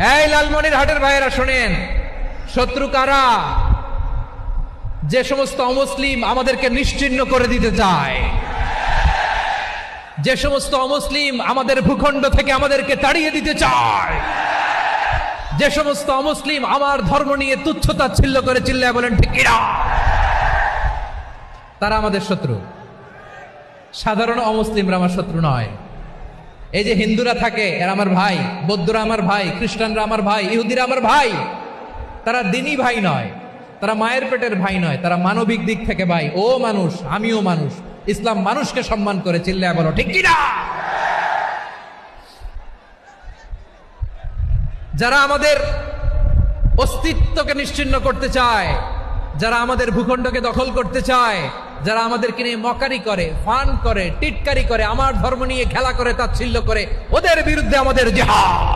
এই লালমনিরহাটের ভাইয়েরা শোনেন, শত্রু কারা? যে সমস্ত অমুসলিম আমাদেরকে নিশ্চিহ্ন করে দিতে চায়, যে সমস্ত অমুসলিম আমাদের ভূখণ্ড থেকে আমাদেরকে তাড়িয়ে দিতে চায়, যে সমস্ত অমুসলিম আমার ধর্ম নিয়ে তুচ্ছতাচ্ছিল্য করে চিল্লায় বলেন ঠিক কিনা, তারা আমাদের শত্রু। সাধারণ অমুসলিমরা আমার শত্রু নয়। এই যে হিন্দুরা থাকে এরা আমার ভাই, বৌদ্ধরা আমার ভাই, খ্রিস্টানরা আমার ভাই, ইহুদিরা আমার ভাই। তারা দিনই ভাই নয়, তারা মায়ের পেটের ভাই নয়, তারা মানবিক দিক থেকে ভাই। ও মানুষ, আমিও মানুষ। ইসলাম মানুষকে সম্মান করে, চিল্লায় বলো ঠিক কিনা। যারা আমাদের অস্তিত্বকে নিশ্চিহ্ন করতে চায়, যারা আমাদের ভূখণ্ডকে দখল করতে চায়, যারা আমাদেরকে নিয়ে মকারি করে, ফান করে, টিটকারি করে, আমার ধর্ম নিয়ে খেলা করে, তাচ্ছিল্য করে, ওদের বিরুদ্ধে আমাদের জিহাদ।